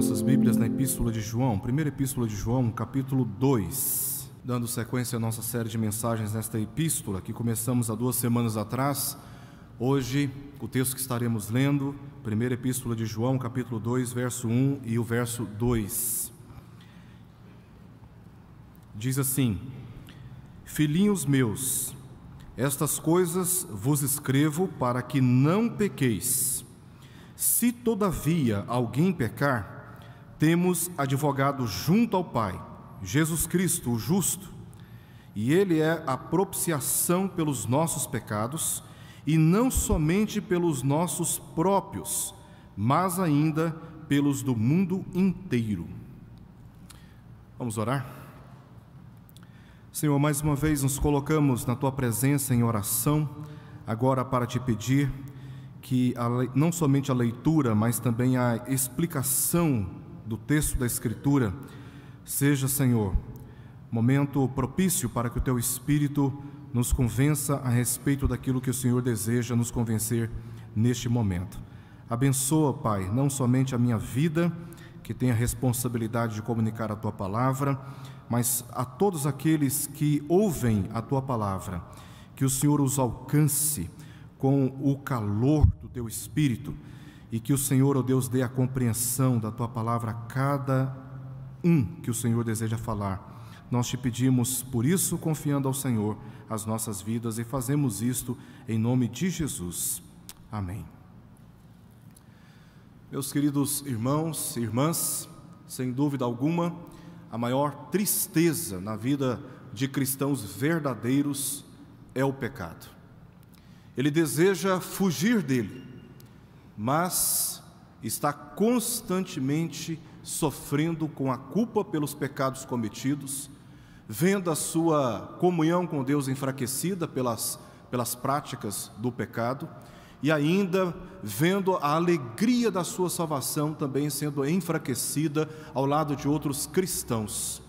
nossas Bíblias na Epístola de João, primeira Epístola de João, capítulo 2. Dando sequência à nossa série de mensagens nesta epístola, que começamos há 2 semanas atrás. Hoje, o texto que estaremos lendo, primeira Epístola de João, capítulo 2, verso 1 e o verso 2. Diz assim: Filhinhos meus, estas coisas vos escrevo para que não pequeis. Se todavia alguém pecar, temos advogado junto ao Pai, Jesus Cristo, o justo, e Ele é a propiciação pelos nossos pecados, e não somente pelos nossos próprios, mas ainda pelos do mundo inteiro. Vamos orar? Senhor, mais uma vez nos colocamos na Tua presença em oração, agora para Te pedir que não somente a leitura, mas também a explicação do texto da Escritura seja, Senhor, momento propício para que o Teu Espírito nos convença a respeito daquilo que o Senhor deseja nos convencer neste momento. Abençoa, Pai, não somente a minha vida, que tem a responsabilidade de comunicar a Tua Palavra, mas a todos aqueles que ouvem a Tua Palavra, que o Senhor os alcance com o calor do Teu Espírito, e que o Senhor, ó Deus, dê a compreensão da Tua Palavra a cada um que o Senhor deseja falar. Nós Te pedimos por isso, confiando ao Senhor as nossas vidas, e fazemos isto em nome de Jesus. Amém. Meus queridos irmãos e irmãs, sem dúvida alguma, a maior tristeza na vida de cristãos verdadeiros é o pecado. Ele deseja fugir dele, mas está constantemente sofrendo com a culpa pelos pecados cometidos, vendo a sua comunhão com Deus enfraquecida pelas práticas do pecado, e ainda vendo a alegria da sua salvação também sendo enfraquecida ao lado de outros cristãos.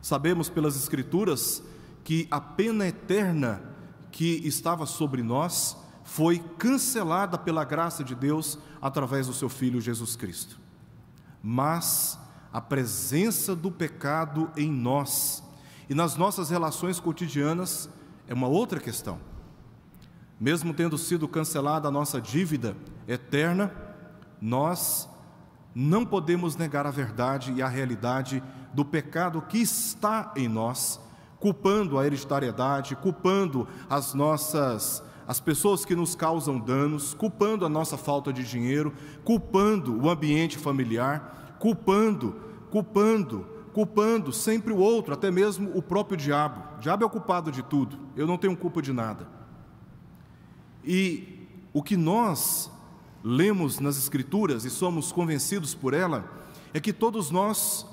Sabemos pelas Escrituras que a pena eterna que estava sobre nós foi cancelada pela graça de Deus através do seu Filho Jesus Cristo. Mas a presença do pecado em nós e nas nossas relações cotidianas é uma outra questão. Mesmo tendo sido cancelada a nossa dívida eterna, nós não podemos negar a verdade e a realidade do pecado que está em nós, culpando a hereditariedade, culpando as pessoas que nos causam danos, culpando a nossa falta de dinheiro, culpando o ambiente familiar, culpando sempre o outro, até mesmo o próprio diabo. O diabo é o culpado de tudo, eu não tenho culpa de nada. E o que nós lemos nas Escrituras e somos convencidos por ela, é que todos nós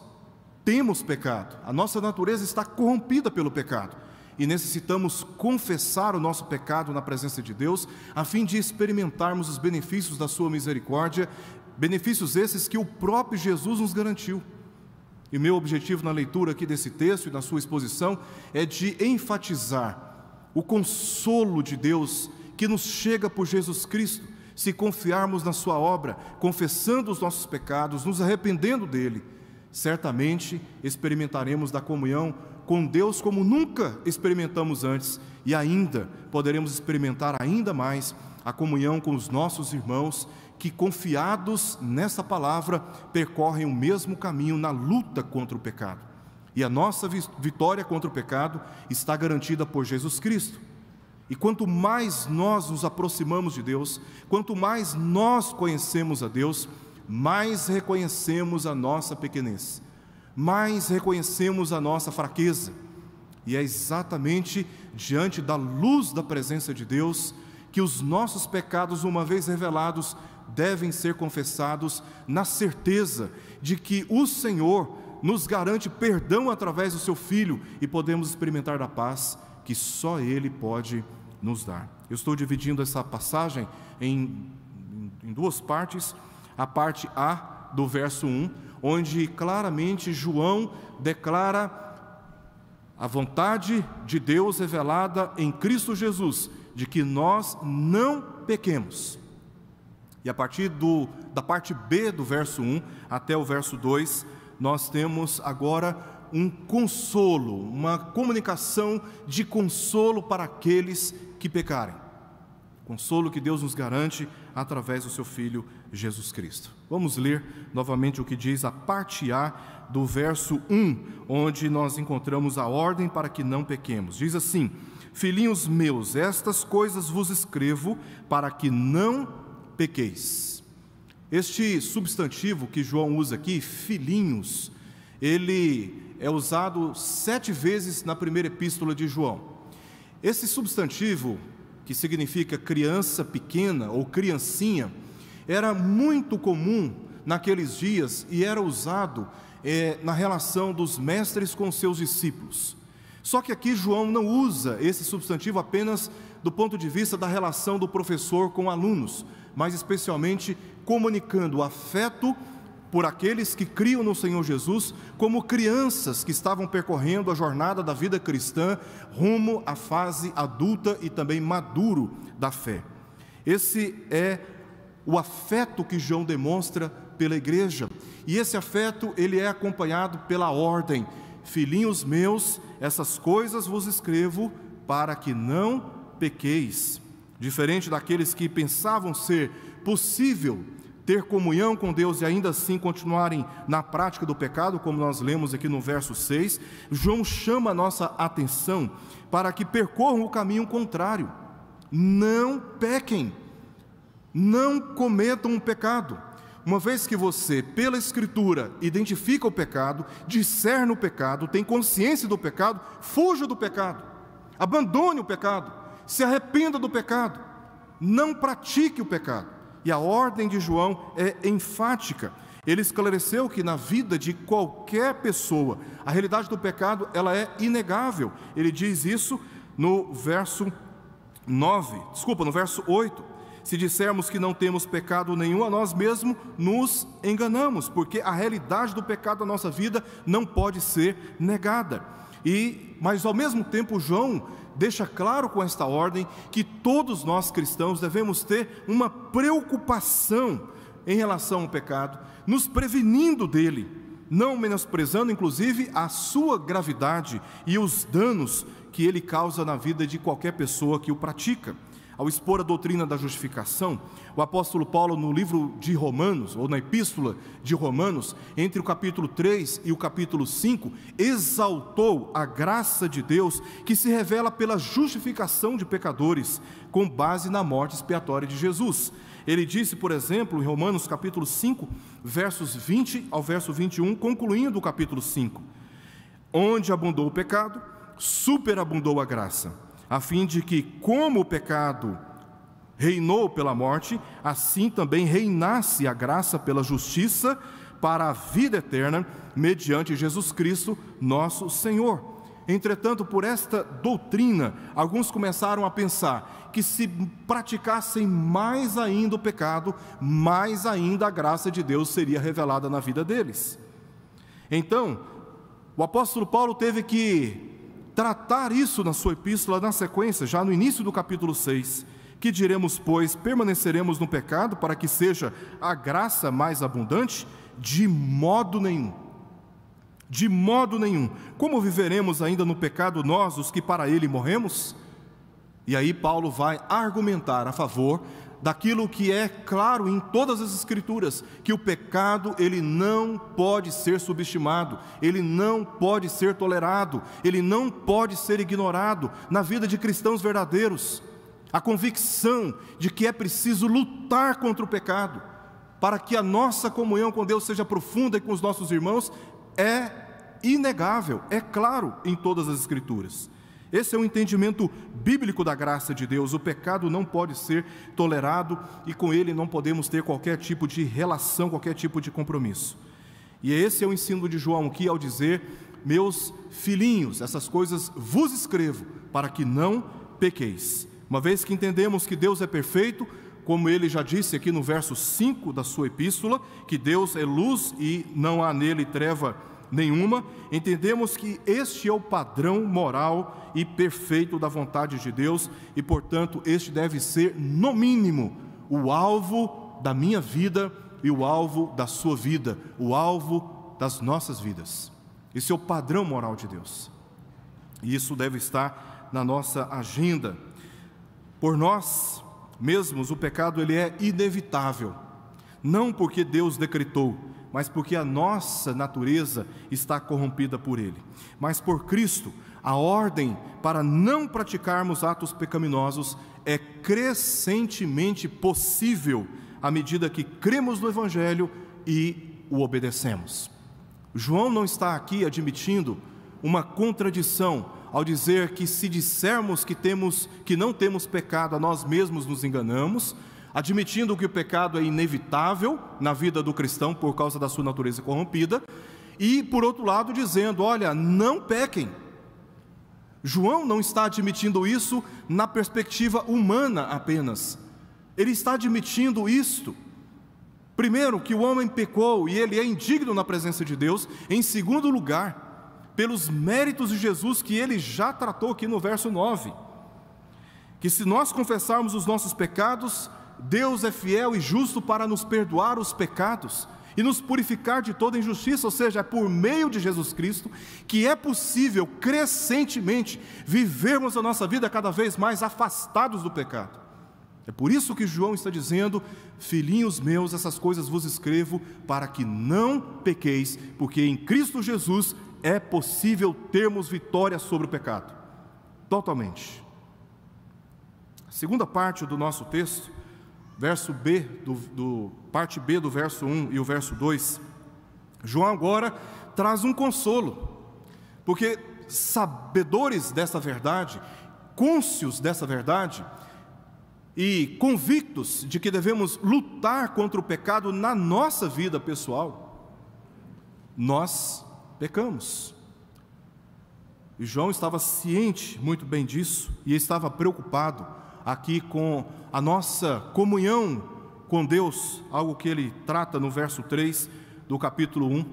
temos pecado, a nossa natureza está corrompida pelo pecado, e necessitamos confessar o nosso pecado na presença de Deus, a fim de experimentarmos os benefícios da sua misericórdia, benefícios esses que o próprio Jesus nos garantiu. E meu objetivo na leitura aqui desse texto e na sua exposição é de enfatizar o consolo de Deus que nos chega por Jesus Cristo, se confiarmos na sua obra, confessando os nossos pecados, nos arrependendo dele. Certamente experimentaremos da comunhão com Deus como nunca experimentamos antes, e ainda poderemos experimentar ainda mais a comunhão com os nossos irmãos que, confiados nessa palavra, percorrem o mesmo caminho na luta contra o pecado. E a nossa vitória contra o pecado está garantida por Jesus Cristo. E quanto mais nós nos aproximamos de Deus, quanto mais nós conhecemos a Deus, mais reconhecemos a nossa pequenez, mais reconhecemos a nossa fraqueza. E é exatamente diante da luz da presença de Deus que os nossos pecados, uma vez revelados, devem ser confessados na certeza de que o Senhor nos garante perdão através do seu Filho, e podemos experimentar da paz que só Ele pode nos dar. Eu estou dividindo essa passagem em duas partes. A parte A do verso 1, onde claramente João declara a vontade de Deus revelada em Cristo Jesus, de que nós não pequemos. E a partir da parte B do verso 1 até o verso 2, nós temos agora um consolo, uma comunicação de consolo para aqueles que pecarem. Consolo que Deus nos garante através do seu Filho Jesus Cristo. Vamos ler novamente o que diz a parte A do verso 1, onde nós encontramos a ordem para que não pequemos. Diz assim: filhinhos meus, estas coisas vos escrevo para que não pequeis. Este substantivo que João usa aqui, filhinhos, ele é usado 7 vezes na primeira epístola de João. Esse substantivo, que significa criança pequena ou criancinha, era muito comum naqueles dias e era usado na relação dos mestres com seus discípulos. Só que aqui João não usa esse substantivo apenas do ponto de vista da relação do professor com alunos, mas especialmente comunicando o afeto por aqueles que criam no Senhor Jesus, como crianças que estavam percorrendo a jornada da vida cristã rumo à fase adulta e também maduro da fé. Esse é o afeto que João demonstra pela igreja, e esse afeto ele é acompanhado pela ordem: filhinhos meus, essas coisas vos escrevo para que não pequeis. Diferente daqueles que pensavam ser possível ter comunhão com Deus e ainda assim continuarem na prática do pecado, como nós lemos aqui no verso 6, João chama a nossa atenção para que percorram o caminho contrário. Não pequem, não cometam um pecado. Uma vez que você, pela Escritura, identifica o pecado, discerne o pecado, tem consciência do pecado, fuja do pecado, abandone o pecado, se arrependa do pecado, não pratique o pecado. E a ordem de João é enfática. Ele esclareceu que na vida de qualquer pessoa, a realidade do pecado ela é inegável. Ele diz isso no verso 8. Se dissermos que não temos pecado nenhum, a nós mesmos nos enganamos, porque a realidade do pecado da nossa vida não pode ser negada. Mas ao mesmo tempo João deixa claro com esta ordem que todos nós cristãos devemos ter uma preocupação em relação ao pecado, nos prevenindo dele, não menosprezando inclusive a sua gravidade e os danos que ele causa na vida de qualquer pessoa que o pratica. Ao expor a doutrina da justificação, o apóstolo Paulo, no livro de Romanos, ou na epístola de Romanos, entre o capítulo 3 e o capítulo 5, exaltou a graça de Deus que se revela pela justificação de pecadores, com base na morte expiatória de Jesus. Ele disse, por exemplo, em Romanos capítulo 5, versos 20 ao verso 21, concluindo o capítulo 5: onde abundou o pecado, superabundou a graça, a fim de que, como o pecado reinou pela morte, assim também reinasse a graça pela justiça para a vida eterna, mediante Jesus Cristo, nosso Senhor. Entretanto, por esta doutrina, alguns começaram a pensar que se praticassem mais ainda o pecado, mais ainda a graça de Deus seria revelada na vida deles. Então, o apóstolo Paulo teve que tratar isso na sua epístola na sequência, já no início do capítulo 6, que diremos, pois, permaneceremos no pecado para que seja a graça mais abundante? De modo nenhum. De modo nenhum. Como viveremos ainda no pecado nós, os que para ele morremos? E aí Paulo vai argumentar a favor daquilo que é claro em todas as Escrituras, que o pecado ele não pode ser subestimado, ele não pode ser tolerado, ele não pode ser ignorado na vida de cristãos verdadeiros. A convicção de que é preciso lutar contra o pecado, para que a nossa comunhão com Deus seja profunda e com os nossos irmãos, é inegável, é claro em todas as Escrituras. Esse é o entendimento bíblico da graça de Deus. O pecado não pode ser tolerado e com ele não podemos ter qualquer tipo de relação, qualquer tipo de compromisso. E esse é o ensino de João aqui ao dizer: meus filhinhos, essas coisas vos escrevo para que não pequeis. Uma vez que entendemos que Deus é perfeito, como ele já disse aqui no verso 5 da sua epístola, que Deus é luz e não há nele treva nenhuma, entendemos que este é o padrão moral e perfeito da vontade de Deus e, portanto, este deve ser, no mínimo, o alvo da minha vida e o alvo da sua vida, o alvo das nossas vidas. Esse é o padrão moral de Deus. E isso deve estar na nossa agenda. Por nós mesmos, o pecado ele é inevitável. Não porque Deus decretou, mas porque a nossa natureza está corrompida por ele. Mas por Cristo, a ordem para não praticarmos atos pecaminosos é crescentemente possível à medida que cremos no Evangelho e o obedecemos. João não está aqui admitindo uma contradição ao dizer que se dissermos que não temos pecado, a nós mesmos nos enganamos, admitindo que o pecado é inevitável na vida do cristão por causa da sua natureza corrompida, e por outro lado dizendo, olha, não pequem. João não está admitindo isso na perspectiva humana apenas. Ele está admitindo isto, primeiro, que o homem pecou e ele é indigno na presença de Deus. Em segundo lugar, pelos méritos de Jesus que ele já tratou aqui no verso 9, que se nós confessarmos os nossos pecados, Deus é fiel e justo para nos perdoar os pecados e nos purificar de toda injustiça. Ou seja, é por meio de Jesus Cristo que é possível crescentemente vivermos a nossa vida cada vez mais afastados do pecado. É por isso que João está dizendo, filhinhos meus, essas coisas vos escrevo para que não pequeis, porque em Cristo Jesus é possível termos vitória sobre o pecado, totalmente. A segunda parte do nosso texto, verso B, parte B do verso 1 e o verso 2, João agora traz um consolo, porque sabedores dessa verdade, cônscios dessa verdade, e convictos de que devemos lutar contra o pecado na nossa vida pessoal, nós pecamos. E João estava ciente muito bem disso, e estava preocupado aqui com a nossa comunhão com Deus, algo que ele trata no verso 3 do capítulo 1,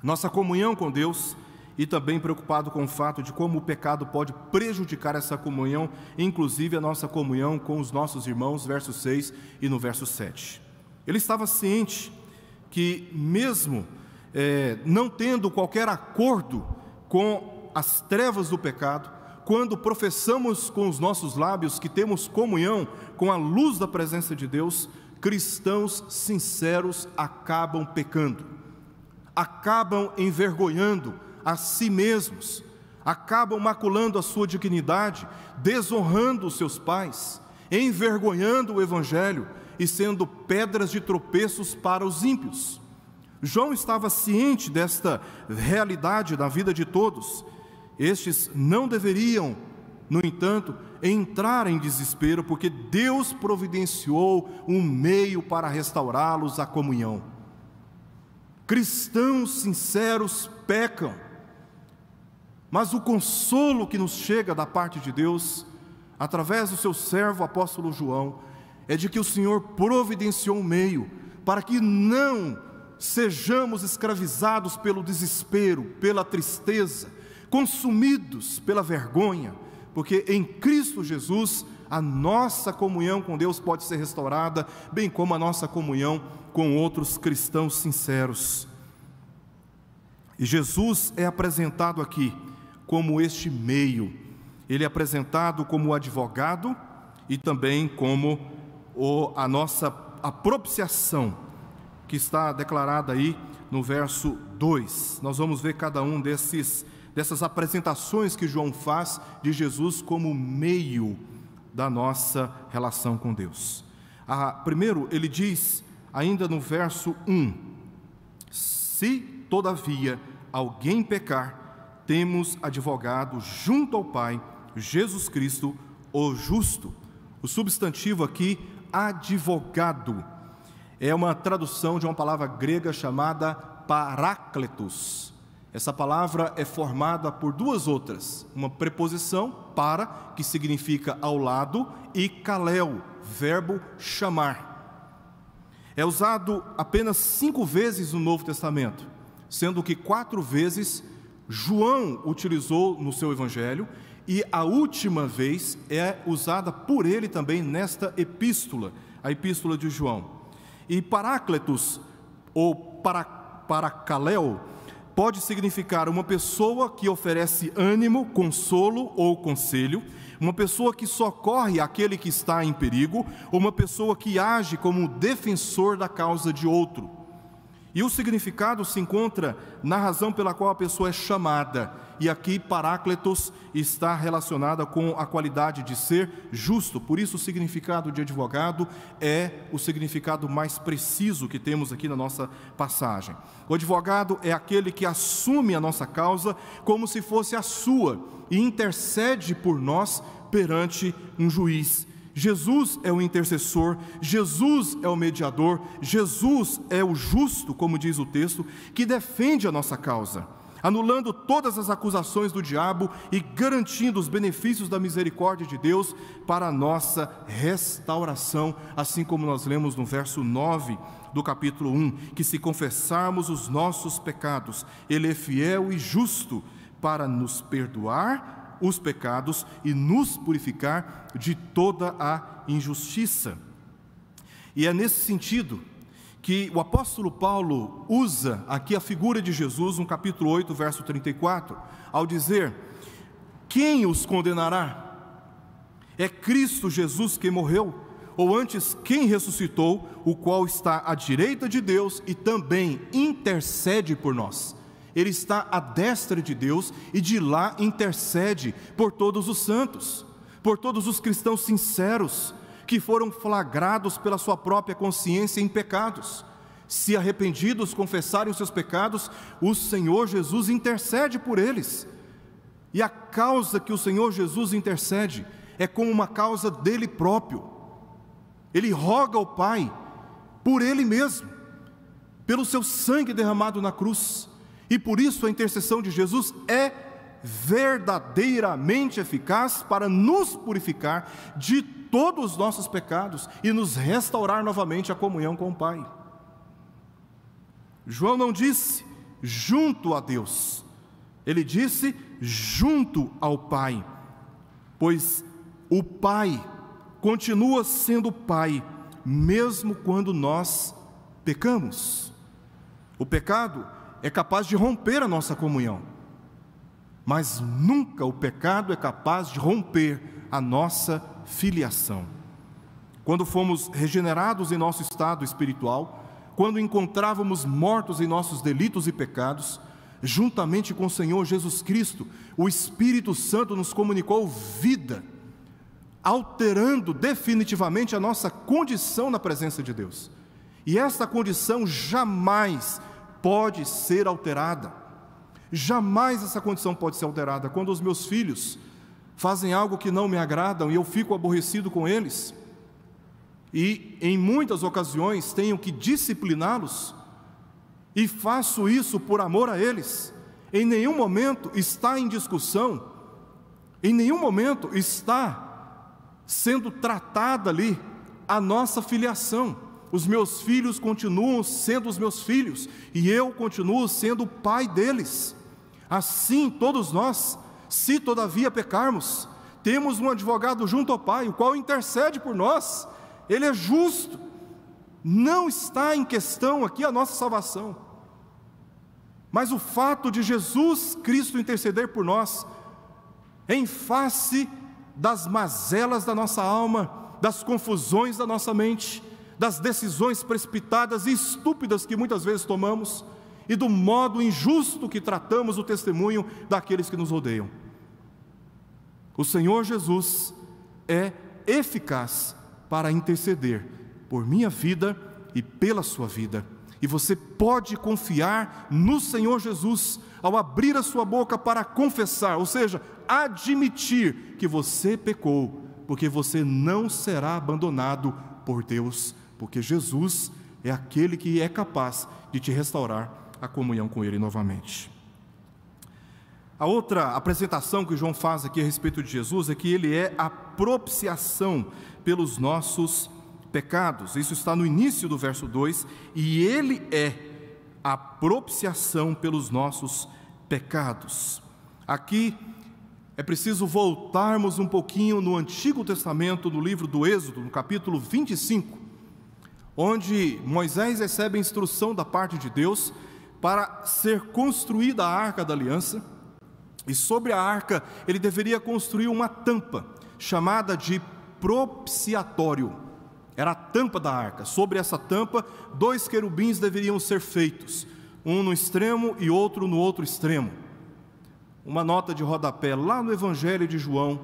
nossa comunhão com Deus, e também preocupado com o fato de como o pecado pode prejudicar essa comunhão, inclusive a nossa comunhão com os nossos irmãos, verso 6 e no verso 7. Ele estava ciente que mesmo não tendo qualquer acordo com as trevas do pecado, quando professamos com os nossos lábios que temos comunhão com a luz da presença de Deus, cristãos sinceros acabam pecando, acabam envergonhando a si mesmos, acabam maculando a sua dignidade, desonrando os seus pais, envergonhando o Evangelho e sendo pedras de tropeços para os ímpios. João estava ciente desta realidade da vida de todos. Estes não deveriam, no entanto, entrar em desespero, porque Deus providenciou um meio para restaurá-los à comunhão. Cristãos sinceros pecam, mas o consolo que nos chega da parte de Deus, através do seu servo apóstolo João, é de que o Senhor providenciou um meio para que não sejamos escravizados pelo desespero, pela tristeza, consumidos pela vergonha, porque em Cristo Jesus a nossa comunhão com Deus pode ser restaurada, bem como a nossa comunhão com outros cristãos sinceros. E Jesus é apresentado aqui como este meio. Ele é apresentado como o advogado e também como a propiciação, que está declarada aí no verso 2. Nós vamos ver cada um dessas apresentações que João faz de Jesus como meio da nossa relação com Deus. Primeiro, ele diz, ainda no verso 1, se todavia alguém pecar, temos advogado junto ao Pai, Jesus Cristo, o justo. O substantivo aqui, advogado, é uma tradução de uma palavra grega chamada parácletos. Essa palavra é formada por duas outras, uma preposição, para, que significa ao lado, e kaleo, verbo chamar. É usado apenas 5 vezes no Novo Testamento, sendo que 4 vezes João utilizou no seu evangelho, e a última vez é usada por ele também nesta epístola, a epístola de João. E parácletos, ou paracaléu, pode significar uma pessoa que oferece ânimo, consolo ou conselho, uma pessoa que socorre aquele que está em perigo, ou uma pessoa que age como defensor da causa de outro. E o significado se encontra na razão pela qual a pessoa é chamada. E aqui parácletos está relacionada com a qualidade de ser justo. Por isso o significado de advogado é o significado mais preciso que temos aqui na nossa passagem. O advogado é aquele que assume a nossa causa como se fosse a sua e intercede por nós perante um juiz. Jesus é o intercessor, Jesus é o mediador, Jesus é o justo, como diz o texto, que defende a nossa causa, anulando todas as acusações do diabo e garantindo os benefícios da misericórdia de Deus para a nossa restauração, assim como nós lemos no verso 9 do capítulo 1, que se confessarmos os nossos pecados, Ele é fiel e justo para nos perdoar os pecados e nos purificar de toda a injustiça. E é nesse sentido que o apóstolo Paulo usa aqui a figura de Jesus, no capítulo 8, verso 34, ao dizer: quem os condenará? É Cristo Jesus que morreu, ou antes, quem ressuscitou, o qual está à direita de Deus e também intercede por nós. Ele está à destra de Deus e de lá intercede por todos os santos, por todos os cristãos sinceros, que foram flagrados pela sua própria consciência em pecados. Se arrependidos confessarem os seus pecados, o Senhor Jesus intercede por eles. E a causa que o Senhor Jesus intercede é como uma causa dele próprio. Ele roga ao Pai por ele mesmo, pelo seu sangue derramado na cruz. E por isso a intercessão de Jesus é verdadeiramente eficaz para nos purificar de todos os nossos pecados e nos restaurar novamente a comunhão com o Pai. João não disse junto a Deus, ele disse junto ao Pai, pois o Pai continua sendo Pai, mesmo quando nós pecamos. O pecado é capaz de romper a nossa comunhão, mas nunca o pecado é capaz de romper a nossa filiação. Quando fomos regenerados em nosso estado espiritual, quando encontrávamos mortos em nossos delitos e pecados, juntamente com o Senhor Jesus Cristo, o Espírito Santo nos comunicou vida, alterando definitivamente a nossa condição na presença de Deus. E esta condição jamais pode ser alterada. Jamais essa condição pode ser alterada. Quando os meus filhos fazem algo que não me agradam e eu fico aborrecido com eles, e em muitas ocasiões tenho que discipliná-los, e faço isso por amor a eles, em nenhum momento está em discussão, em nenhum momento está sendo tratada ali a nossa filiação. Os meus filhos continuam sendo os meus filhos, e eu continuo sendo o pai deles. Assim, todos nós, se todavia pecarmos, temos um advogado junto ao Pai, o qual intercede por nós. Ele é justo. Não está em questão aqui a nossa salvação, mas o fato de Jesus Cristo interceder por nós, em face das mazelas da nossa alma, das confusões da nossa mente, das decisões precipitadas e estúpidas que muitas vezes tomamos, e do modo injusto que tratamos o testemunho daqueles que nos rodeiam. O Senhor Jesus é eficaz para interceder por minha vida e pela sua vida. E você pode confiar no Senhor Jesus ao abrir a sua boca para confessar, ou seja, admitir que você pecou, porque você não será abandonado por Deus, porque Jesus é aquele que é capaz de te restaurar a comunhão com Ele novamente. A outra apresentação que João faz aqui a respeito de Jesus é que Ele é a propiciação pelos nossos pecados. Isso está no início do verso 2, e Ele é a propiciação pelos nossos pecados. Aqui é preciso voltarmos um pouquinho no Antigo Testamento, no livro do Êxodo, no capítulo 25, onde Moisés recebe a instrução da parte de Deus para ser construída a Arca da Aliança, e sobre a arca ele deveria construir uma tampa, chamada de propiciatório. Era a tampa da arca. Sobre essa tampa, 2 querubins deveriam ser feitos, um no extremo e outro no outro extremo. Uma nota de rodapé, lá no Evangelho de João,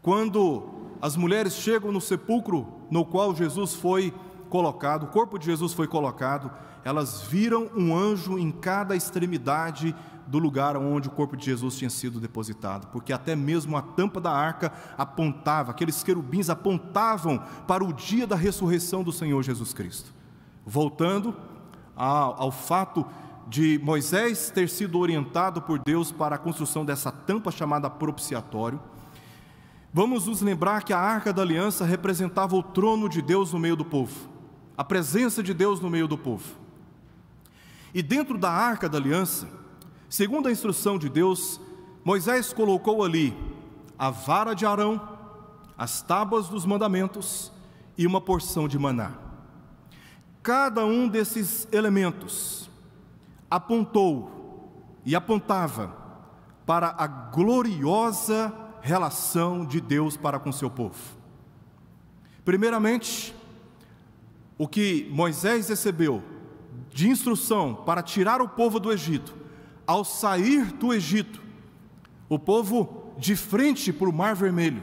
quando as mulheres chegam no sepulcro no qual Jesus foi colocado, o corpo de Jesus foi colocado, elas viram um anjo em cada extremidade do lugar onde o corpo de Jesus tinha sido depositado, porque até mesmo a tampa da arca apontava, aqueles querubins apontavam para o dia da ressurreição do Senhor Jesus Cristo. Voltando ao fato de Moisés ter sido orientado por Deus para a construção dessa tampa chamada propiciatório, vamos nos lembrar que a Arca da Aliança representava o trono de Deus no meio do povo, a presença de Deus no meio do povo. E dentro da Arca da Aliança, segundo a instrução de Deus, Moisés colocou ali a vara de Arão, as tábuas dos mandamentos e uma porção de maná. Cada um desses elementos apontou e apontava para a gloriosa relação de Deus para com seu povo. Primeiramente, o que Moisés recebeu de instrução para tirar o povo do Egito, ao sair do Egito, o povo de frente para o Mar Vermelho,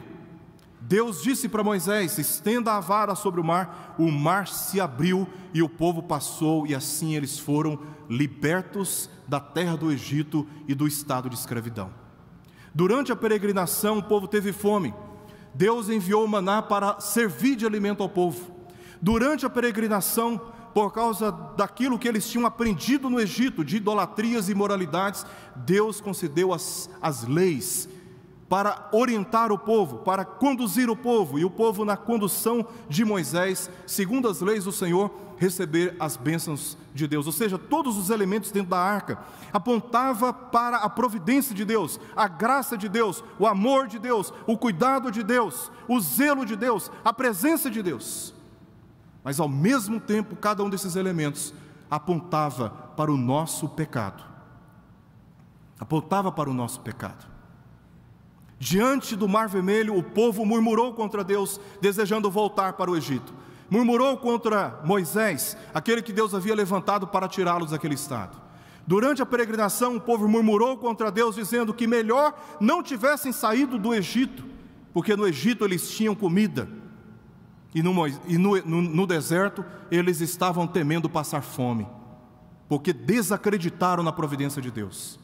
Deus disse para Moisés: estenda a vara sobre o mar se abriu e o povo passou, e assim eles foram libertos da terra do Egito e do estado de escravidão. Durante a peregrinação o povo teve fome, Deus enviou o maná para servir de alimento ao povo. Durante a peregrinação, por causa daquilo que eles tinham aprendido no Egito, de idolatrias e imoralidades, Deus concedeu as leis para orientar o povo, para conduzir o povo, e o povo, na condução de Moisés, segundo as leis do Senhor, receber as bênçãos de Deus. Ou seja, todos os elementos dentro da arca apontava para a providência de Deus, a graça de Deus, o amor de Deus, o cuidado de Deus, o zelo de Deus, a presença de Deus. Mas ao mesmo tempo, cada um desses elementos apontava para o nosso pecado. Apontava para o nosso pecado. Diante do Mar Vermelho, o povo murmurou contra Deus, desejando voltar para o Egito. Murmurou contra Moisés, aquele que Deus havia levantado para tirá-los daquele estado. Durante a peregrinação, o povo murmurou contra Deus, dizendo que melhor não tivessem saído do Egito, porque no Egito eles tinham comida, e no deserto eles estavam temendo passar fome, porque desacreditaram na providência de Deus.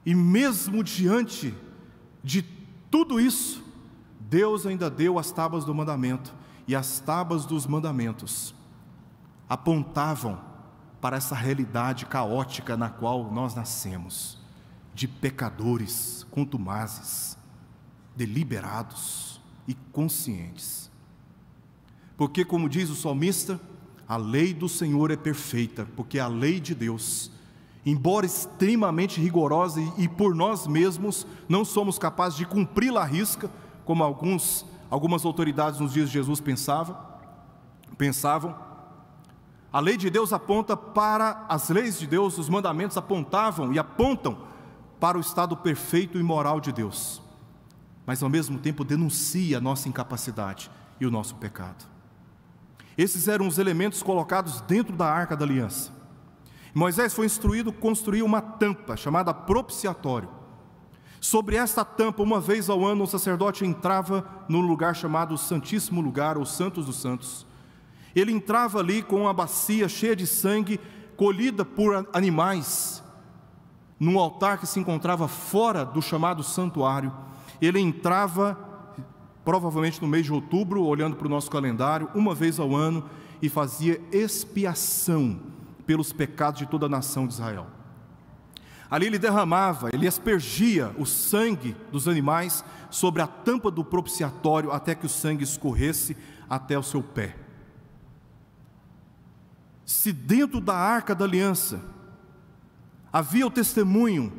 E mesmo diante de tudo isso, Deus ainda deu as tábuas do mandamento, e as tábuas dos mandamentos apontavam para essa realidade caótica na qual nós nascemos, de pecadores contumazes, deliberados e conscientes. Porque, como diz o salmista, a lei do Senhor é perfeita, porque a lei de Deus, embora extremamente rigorosa e por nós mesmos não somos capazes de cumpri-la à risca, como algumas autoridades nos dias de Jesus pensavam, a lei de Deus aponta para as leis de Deus, os mandamentos apontavam e apontam para o estado perfeito e moral de Deus, mas ao mesmo tempo denuncia a nossa incapacidade e o nosso pecado. Esses eram os elementos colocados dentro da Arca da Aliança. Moisés foi instruído a construir uma tampa chamada propiciatório. Sobre esta tampa, uma vez ao ano, o sacerdote entrava no lugar chamado Santíssimo Lugar, ou Santos dos Santos. Ele entrava ali com uma bacia cheia de sangue, colhida por animais, num altar que se encontrava fora do chamado santuário. Ele entrava, provavelmente no mês de outubro, olhando para o nosso calendário, uma vez ao ano, e fazia expiação pelos pecados de toda a nação de Israel. Ali ele derramava, ele aspergia o sangue dos animais sobre a tampa do propiciatório, até que o sangue escorresse até o seu pé. Se dentro da Arca da Aliança havia o testemunho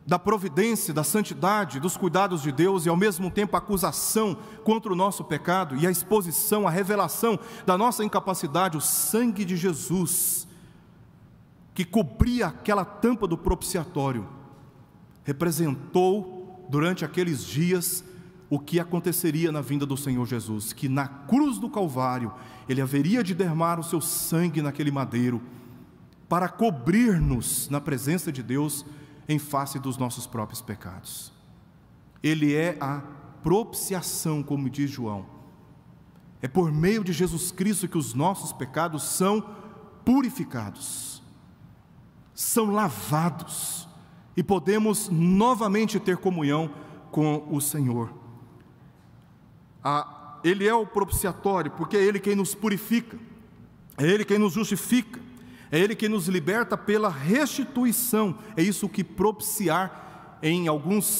da providência, da santidade, dos cuidados de Deus, e ao mesmo tempo a acusação contra o nosso pecado e a exposição, a revelação da nossa incapacidade, o sangue de Jesus, que cobria aquela tampa do propiciatório, representou durante aqueles dias o que aconteceria na vinda do Senhor Jesus, que na cruz do Calvário Ele haveria de derramar o seu sangue naquele madeiro, para cobrir-nos na presença de Deus em face dos nossos próprios pecados. Ele é a propiciação, como diz João. É por meio de Jesus Cristo que os nossos pecados são purificados, são lavados, e podemos novamente ter comunhão com o Senhor. Ele é o propiciatório, porque é Ele quem nos purifica, é Ele quem nos justifica, é Ele quem nos liberta pela restituição. É isso que propiciar em algum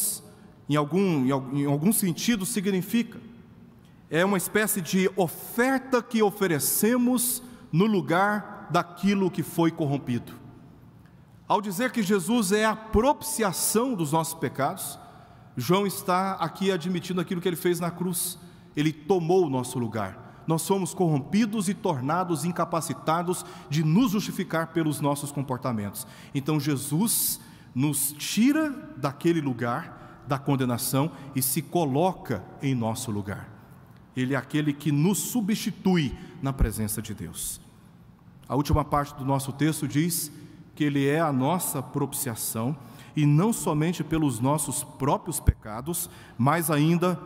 sentido significa. É uma espécie de oferta que oferecemos no lugar daquilo que foi corrompido. Ao dizer que Jesus é a propiciação dos nossos pecados, João está aqui admitindo aquilo que Ele fez na cruz. Ele tomou o nosso lugar. Nós somos corrompidos e tornados incapacitados de nos justificar pelos nossos comportamentos. Então Jesus nos tira daquele lugar da condenação e se coloca em nosso lugar. Ele é aquele que nos substitui na presença de Deus. A última parte do nosso texto diz que Ele é a nossa propiciação, e não somente pelos nossos próprios pecados, mas ainda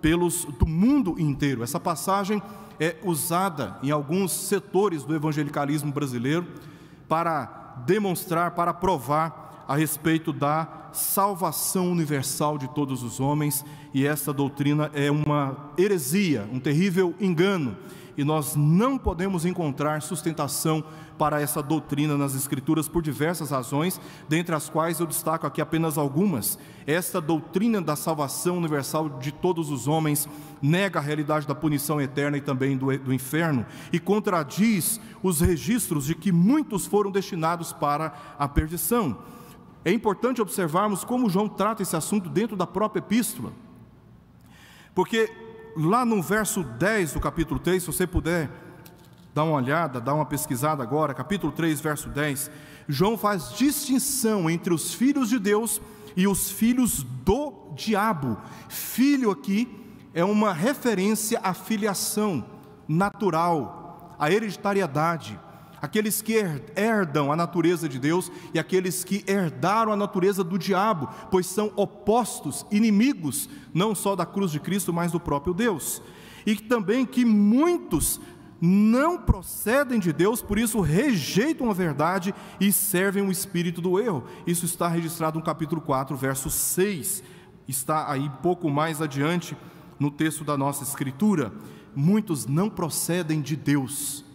pelos do mundo inteiro. Essa passagem é usada em alguns setores do evangelicalismo brasileiro para demonstrar, para provar a respeito da salvação universal de todos os homens, e essa doutrina é uma heresia, um terrível engano, e nós não podemos encontrar sustentação para essa doutrina nas Escrituras por diversas razões, dentre as quais eu destaco aqui apenas algumas. Esta doutrina da salvação universal de todos os homens nega a realidade da punição eterna e também do inferno, e contradiz os registros de que muitos foram destinados para a perdição. É importante observarmos como João trata esse assunto dentro da própria epístola, porque lá no verso 10 do capítulo 3, se você puder dar uma olhada, dar uma pesquisada agora, capítulo 3, verso 10, João faz distinção entre os filhos de Deus e os filhos do diabo. Filho aqui é uma referência à filiação natural, à hereditariedade, aqueles que herdam a natureza de Deus e aqueles que herdaram a natureza do diabo, pois são opostos, inimigos, não só da cruz de Cristo, mas do próprio Deus. E também que muitos não procedem de Deus, por isso rejeitam a verdade e servem o espírito do erro. Isso está registrado no capítulo 4, verso 6, está aí pouco mais adiante no texto da nossa Escritura. Muitos não procedem de Deus,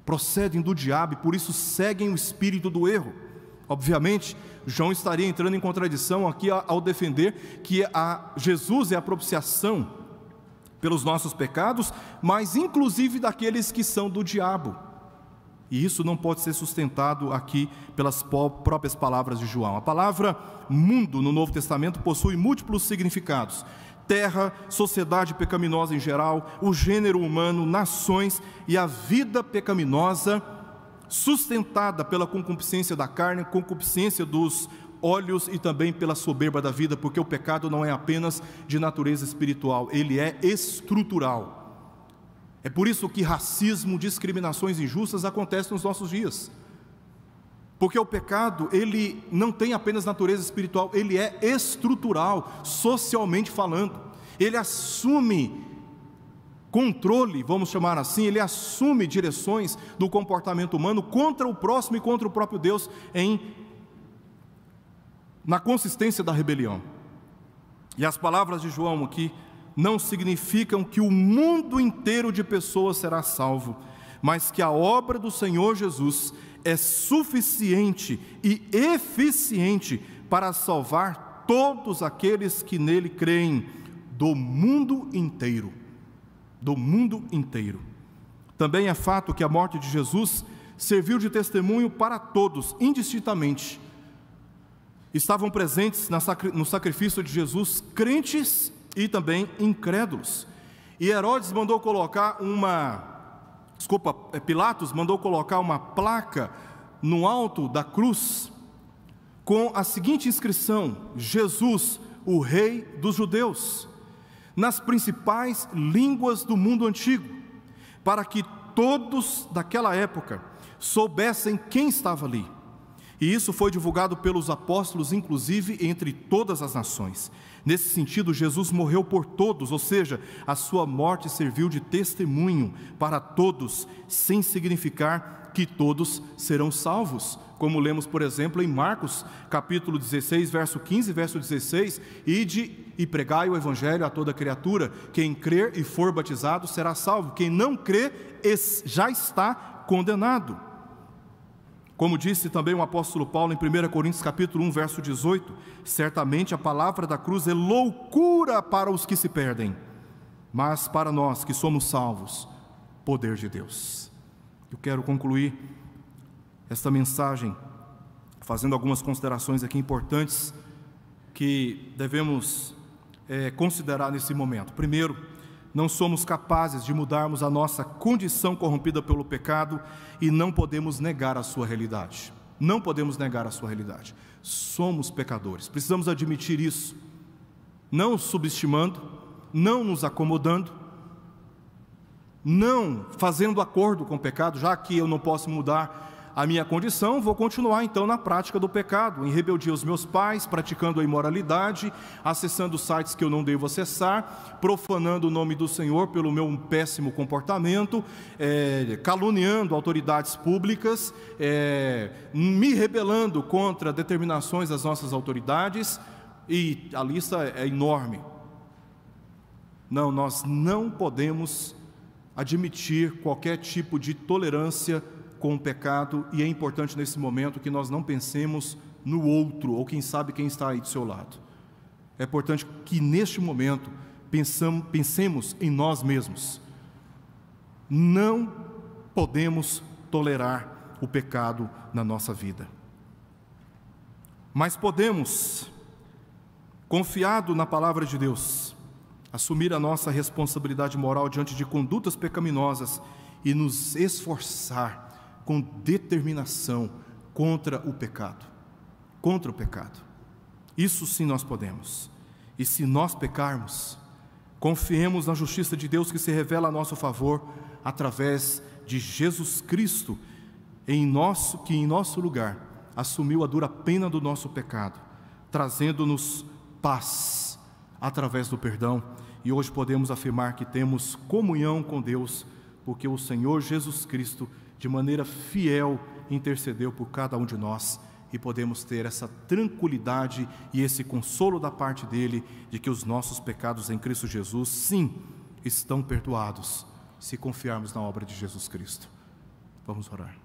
procedem do diabo, e por isso seguem o espírito do erro. Obviamente, João estaria entrando em contradição aqui ao defender que Jesus é a propiciação pelos nossos pecados, mas inclusive daqueles que são do diabo. E isso não pode ser sustentado aqui pelas próprias palavras de João. A palavra mundo no Novo Testamento possui múltiplos significados: terra, sociedade pecaminosa em geral, o gênero humano, nações e a vida pecaminosa sustentada pela concupiscência da carne, concupiscência dos olhos e também pela soberba da vida, porque o pecado não é apenas de natureza espiritual, ele é estrutural. É por isso que racismo, discriminações injustas acontecem nos nossos dias, porque o pecado, ele não tem apenas natureza espiritual, ele é estrutural, socialmente falando. Ele assume controle, vamos chamar assim, ele assume direções do comportamento humano contra o próximo e contra o próprio Deus, na consistência da rebelião. E as palavras de João aqui não significam que o mundo inteiro de pessoas será salvo, mas que a obra do Senhor Jesus é suficiente e eficiente para salvar todos aqueles que nele creem, do mundo inteiro. Do mundo inteiro. Também é fato que a morte de Jesus serviu de testemunho para todos, indistintamente, estavam presentes no sacrifício de Jesus crentes e também incrédulos. E Herodes mandou colocar Pilatos mandou colocar uma placa no alto da cruz com a seguinte inscrição: Jesus, o Rei dos Judeus, nas principais línguas do mundo antigo, para que todos daquela época soubessem quem estava ali. E isso foi divulgado pelos apóstolos, inclusive entre todas as nações. Nesse sentido, Jesus morreu por todos, ou seja, a sua morte serviu de testemunho para todos, sem significar que todos serão salvos, como lemos, por exemplo, em Marcos, capítulo 16, verso 15, verso 16, ide e pregai o evangelho a toda criatura, quem crer e for batizado será salvo, quem não crer já está condenado. Como disse também o apóstolo Paulo em 1 Coríntios capítulo 1, verso 18, certamente a palavra da cruz é loucura para os que se perdem, mas para nós que somos salvos, poder de Deus. Eu quero concluir esta mensagem fazendo algumas considerações aqui importantes que devemos considerar nesse momento. Primeiro, não somos capazes de mudarmos a nossa condição corrompida pelo pecado e não podemos negar a sua realidade. Não podemos negar a sua realidade. Somos pecadores, precisamos admitir isso, não subestimando, não nos acomodando, não fazendo acordo com o pecado. Já que eu não posso mudar a minha condição, vou continuar então na prática do pecado, em rebeldia aos meus pais, praticando a imoralidade, acessando sites que eu não devo acessar, profanando o nome do Senhor pelo meu péssimo comportamento, caluniando autoridades públicas, me rebelando contra determinações das nossas autoridades, e a lista é enorme. Não, nós não podemos admitir qualquer tipo de tolerância com o pecado, e é importante nesse momento que nós não pensemos no outro, ou quem sabe quem está aí do seu lado. É importante que neste momento pensemos em nós mesmos. Não podemos tolerar o pecado na nossa vida, mas podemos, confiado na palavra de Deus, assumir a nossa responsabilidade moral diante de condutas pecaminosas e nos esforçar com determinação contra o pecado. Contra o pecado. Isso sim nós podemos. E se nós pecarmos, confiemos na justiça de Deus que se revela a nosso favor através de Jesus Cristo, que em nosso lugar assumiu a dura pena do nosso pecado, trazendo-nos paz através do perdão. E hoje podemos afirmar que temos comunhão com Deus, porque o Senhor Jesus Cristo de maneira fiel intercedeu por cada um de nós, e podemos ter essa tranquilidade e esse consolo da parte dele, de que os nossos pecados em Cristo Jesus, sim, estão perdoados, se confiarmos na obra de Jesus Cristo. Vamos orar.